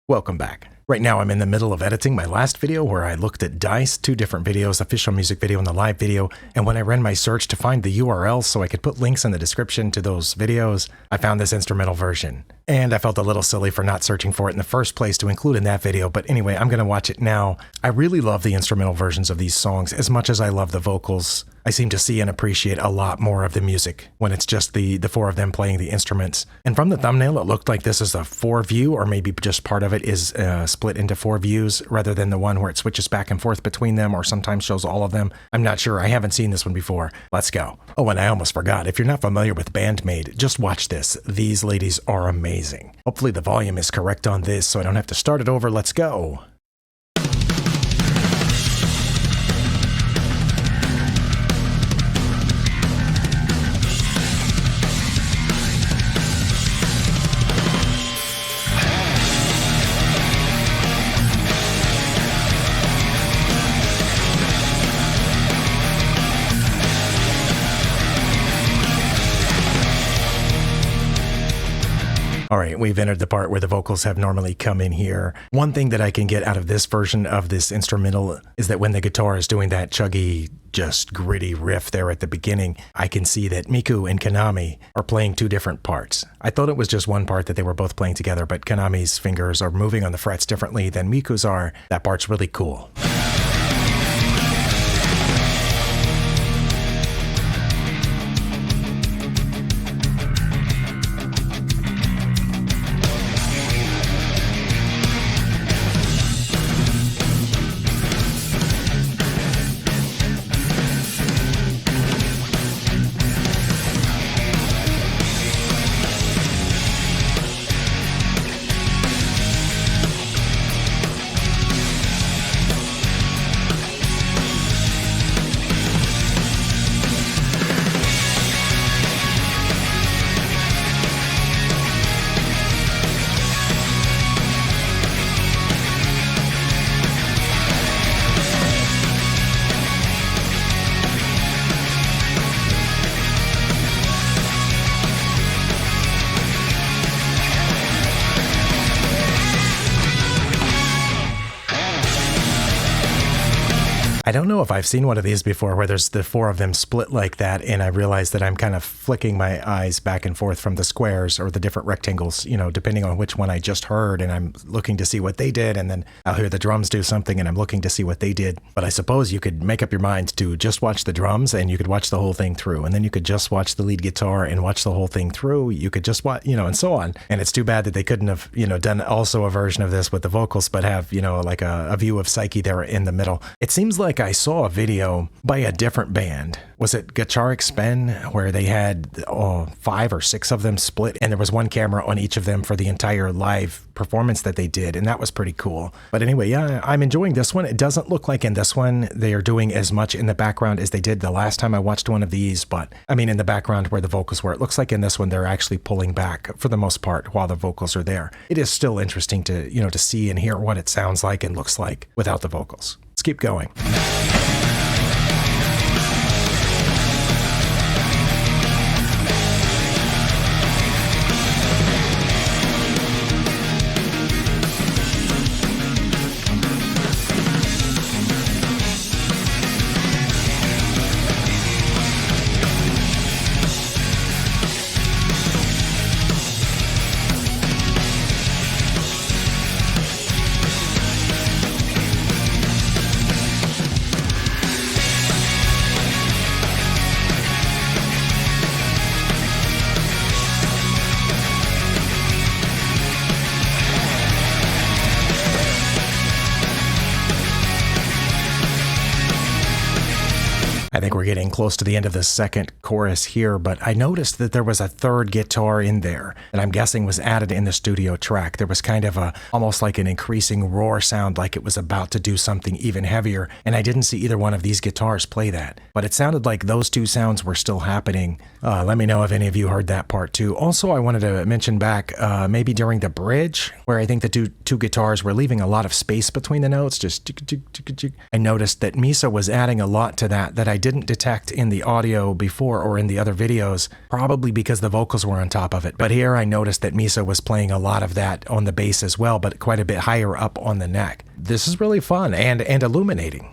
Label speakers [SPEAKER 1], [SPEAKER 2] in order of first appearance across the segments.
[SPEAKER 1] Welcome back. Right now I'm in the middle of editing my last video where I looked at Dice, two different videos, official music video and the live video, and when I ran my search to find the URLs so I could put links in the description to those videos, I found this instrumental version. And I felt a little silly for not searching for it in the first place to include in that video, but anyway, I'm going to watch it now. I really love the instrumental versions of these songs as much as I love the vocals. I seem to see and appreciate a lot more of the music when it's just the four of them playing the instruments. And from the thumbnail, it looked like this is a 4-view, or maybe just part of it is split into 4 views rather than the one where it switches back and forth between them or sometimes shows all of them. I'm not sure. I haven't seen this one before. Let's go. Oh, and I almost forgot. If you're not familiar with Band-Maid, just watch this. These ladies are amazing. Hopefully the volume is correct on this so I don't have to start it over. Let's go. All right, we've entered the part where the vocals have normally come in here. One thing that I can get out of this version of this instrumental is that when the guitar is doing that chuggy, just gritty riff there at the beginning, I can see that Miku and Kanami are playing 2 different parts. I thought it was just one part that they were both playing together, but Kanami's fingers are moving on the frets differently than Miku's are. That part's really cool. I don't know if I've seen one of these before where there's the 4 of them split like that, and I realize that I'm kind of flicking my eyes back and forth from the squares or the different rectangles, you know, depending on which one I just heard, and I'm looking to see what they did, and then I'll hear the drums do something and I'm looking to see what they did. But I suppose you could make up your mind to just watch the drums and you could watch the whole thing through, and then you could just watch the lead guitar and watch the whole thing through. You could just watch, you know, and so on. And it's too bad that they couldn't have, you know, done also a version of this with the vocals, but have, you know, like a view of Psyche there in the middle. It seems like I saw a video by a different band. Was it Guitar Expen, where they had 5 or 6 of them split, and there was one camera on each of them for the entire live performance that they did, and that was pretty cool. But anyway, yeah, I'm enjoying this one. It doesn't look like in this one they are doing as much in the background as they did the last time I watched one of these, but I mean in the background where the vocals were. It looks like in this one they're actually pulling back for the most part while the vocals are there. It is still interesting to, you know, to see and hear what it sounds like and looks like without the vocals. Let's keep going. I think we're getting close to the end of the second chorus here, but I noticed that there was a 3rd guitar in there, and I'm guessing was added in the studio track. There was kind of almost like an increasing roar sound, like it was about to do something even heavier, and I didn't see either one of these guitars play that. But it sounded like those 2 sounds were still happening Let me know if any of you heard that part too. Also, I wanted to mention back maybe during the bridge where I think the two guitars were leaving a lot of space between the notes. Just I noticed that Misa was adding a lot to that I didn't detect in the audio before or in the other videos, probably because the vocals were on top of it. But here I noticed that Misa was playing a lot of that on the bass as well, but quite a bit higher up on the neck. This is really fun and illuminating.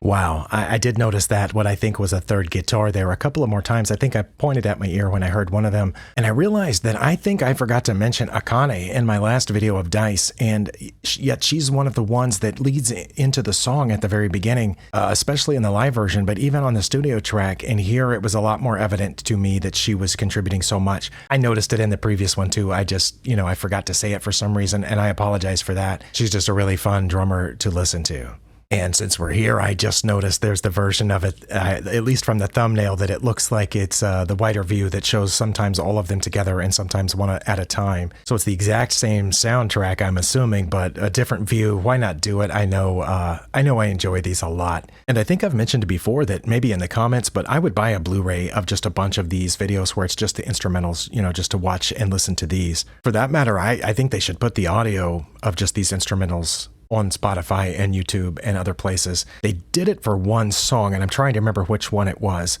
[SPEAKER 1] Wow, I did notice that, what I think was a third guitar there a couple of more times. I think I pointed at my ear when I heard one of them, and I realized that I think I forgot to mention Akane in my last video of Dice, and yet she's one of the ones that leads into the song at the very beginning, especially in the live version, but even on the studio track, and here it was a lot more evident to me that she was contributing so much. I noticed it in the previous one too. I just, I forgot to say it for some reason, and I apologize for that. She's just a really fun drummer to listen to. And since we're here, I just noticed there's the version of it, at least from the thumbnail, that it looks like it's the wider view that shows sometimes all of them together and sometimes one at a time. So it's the exact same soundtrack, I'm assuming, but a different view. Why not do it? I know I enjoy these a lot. And I think I've mentioned before that maybe in the comments, but I would buy a Blu-ray of just a bunch of these videos where it's just the instrumentals, just to watch and listen to these. For that matter, I think they should put the audio of just these instrumentals on Spotify and YouTube and other places. They did it for one song, and I'm trying to remember which one it was.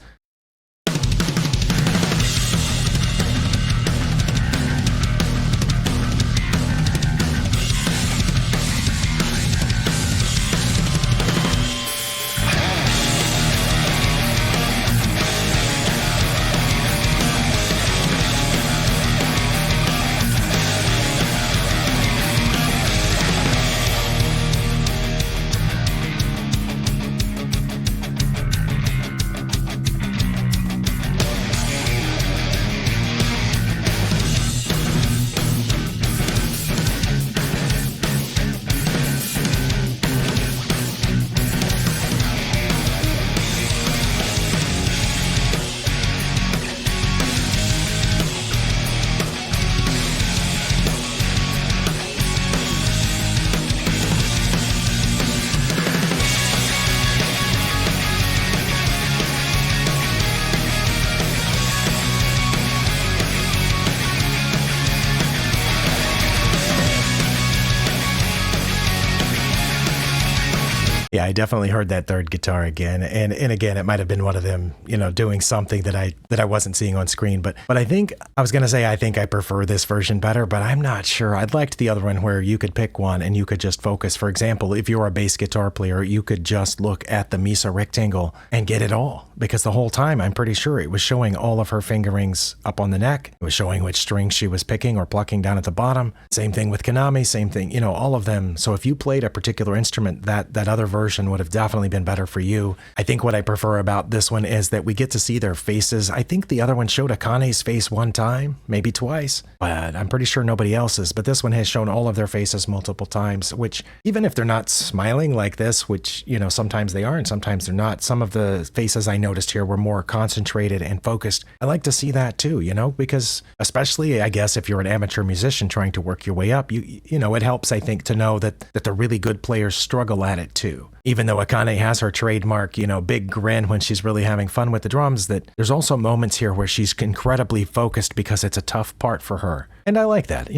[SPEAKER 1] Yeah, I definitely heard that third guitar again, and again, it might have been one of them, doing something that I wasn't seeing on screen. But I think I was gonna say I think I prefer this version better, but I'm not sure. I'd liked the other one where you could pick one and you could just focus. For example, if you're a bass guitar player, you could just look at the Misa rectangle and get it all, because the whole time I'm pretty sure it was showing all of her fingerings up on the neck. It was showing which strings she was picking or plucking down at the bottom. Same thing with Konami, same thing, all of them. So if you played a particular instrument, that other version would have definitely been better for you. I think what I prefer about this one is that we get to see their faces. I think the other one showed Akane's face one time, maybe twice, but I'm pretty sure nobody else's. But this one has shown all of their faces multiple times, which even if they're not smiling like this, which, sometimes they are and sometimes they're not, some of the faces I noticed here were more concentrated and focused. I like to see that too, because especially, I guess, if you're an amateur musician trying to work your way up, it helps, I think, to know that the really good players struggle at it too. Even though Akane has her trademark, big grin when she's really having fun with the drums, that there's also moments here where she's incredibly focused because it's a tough part for her. And I like that,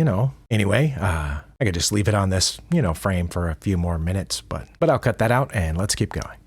[SPEAKER 1] Anyway, I could just leave it on this, frame for a few more minutes, but I'll cut that out and let's keep going.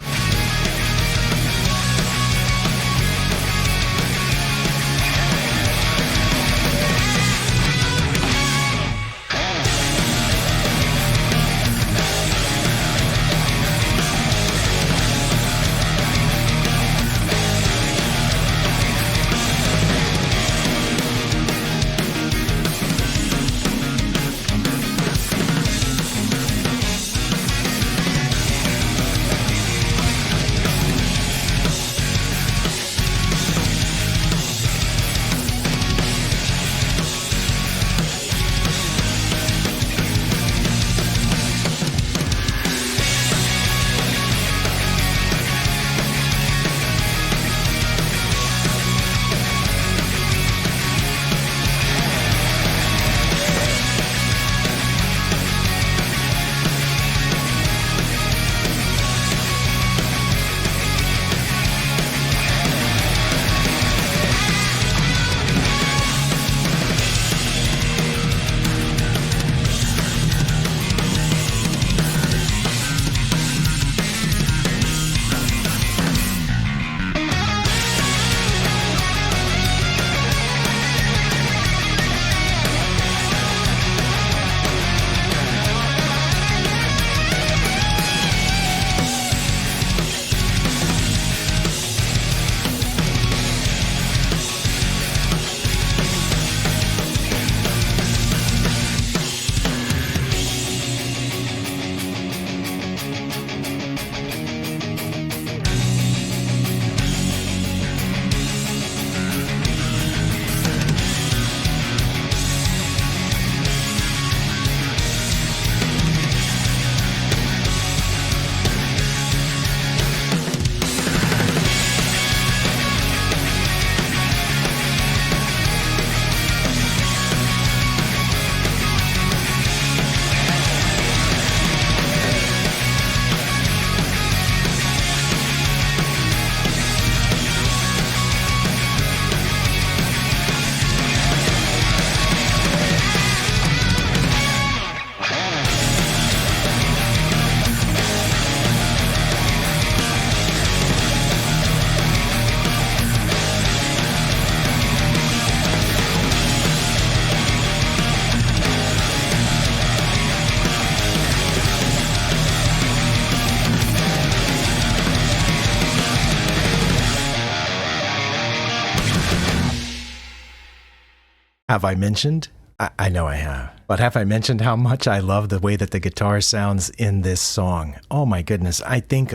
[SPEAKER 1] Have I mentioned? I know I have. But have I mentioned how much I love the way that the guitar sounds in this song? Oh my goodness. I think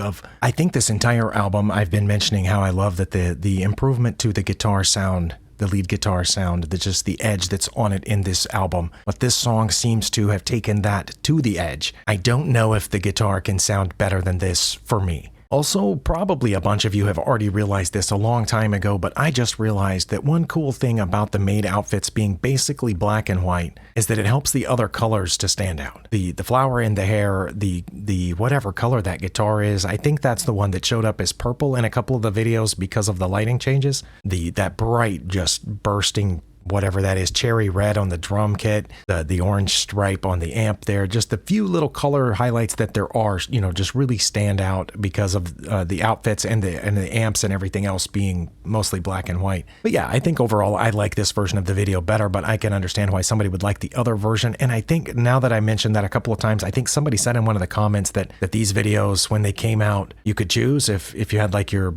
[SPEAKER 1] this entire album, I've been mentioning how I love that the improvement to the guitar sound, the lead guitar sound, just the edge that's on it in this album. But this song seems to have taken that to the edge. I don't know if the guitar can sound better than this for me. Also, probably a bunch of you have already realized this a long time ago, but I just realized that one cool thing about the Maid outfits being basically black and white is that it helps the other colors to stand out. The flower in the hair, the whatever color that guitar is, I think that's the one that showed up as purple in a couple of the videos because of the lighting changes. That bright, just bursting whatever that is, cherry red on the drum kit, the orange stripe on the amp there, just the few little color highlights that there are, you know, just really stand out because of the outfits and the amps and everything else being mostly black and white. But yeah, I think overall I like this version of the video better, but I can understand why somebody would like the other version. And I think now that I mentioned that a couple of times, I think somebody said in one of the comments that these videos, when they came out, you could choose if you had like your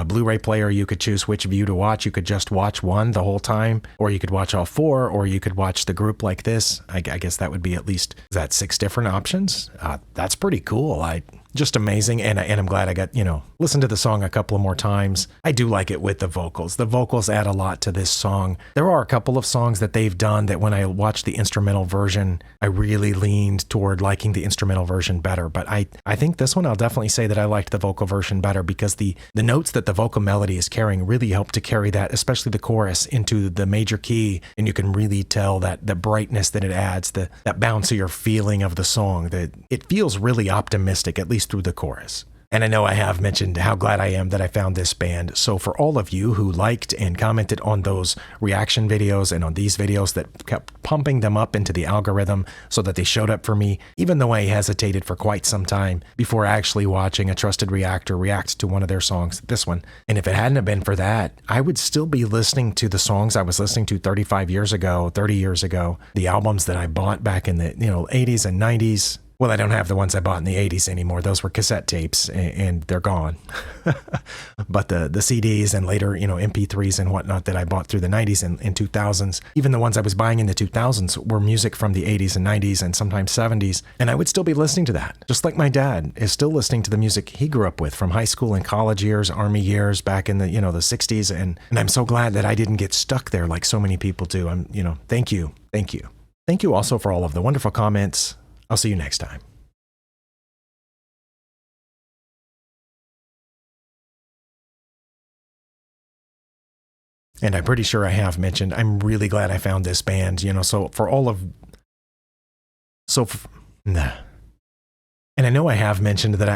[SPEAKER 1] Blu-ray player, you could choose which view to watch. You could just watch one the whole time, or you could watch all four, or you could watch the group like this. I guess that would be at least, is that 6 different options? That's pretty cool. Just amazing, and I'm glad I got, you know, listened to the song a couple of more times. I do like it with the vocals. The vocals add a lot to this song. There are a couple of songs that they've done that when I watched the instrumental version, I really leaned toward liking the instrumental version better. But I think this one, I'll definitely say that I liked the vocal version better because the notes that the vocal melody is carrying really help to carry that, especially the chorus, into the major key, and you can really tell that the brightness that it adds, that bouncier feeling of the song, that it feels really optimistic, at least through the chorus. And I know I have mentioned how glad I am that I found this band. So for all of you who liked and commented on those reaction videos and on these videos that kept pumping them up into the algorithm so that they showed up for me, even though I hesitated for quite some time before actually watching a trusted reactor react to one of their songs, this one. And if it hadn't have been for that, I would still be listening to the songs I was listening to 35 years ago, 30 years ago, the albums that I bought back in the 80s and 90s. Well, I don't have the ones I bought in the 80s anymore. Those were cassette tapes and they're gone. But the CDs and later, MP3s and whatnot that I bought through the 90s and 2000s, even the ones I was buying in the 2000s were music from the 80s and 90s and sometimes 70s. And I would still be listening to that. Just like my dad is still listening to the music he grew up with from high school and college years, army years back in the, the 60s. And I'm so glad that I didn't get stuck there like so many people do. Thank you. Thank you. Thank you also for all of the wonderful comments. I'll see you next time. And I'm pretty sure I have mentioned, I'm really glad I found this band, so for all of, nah. And I know I have mentioned that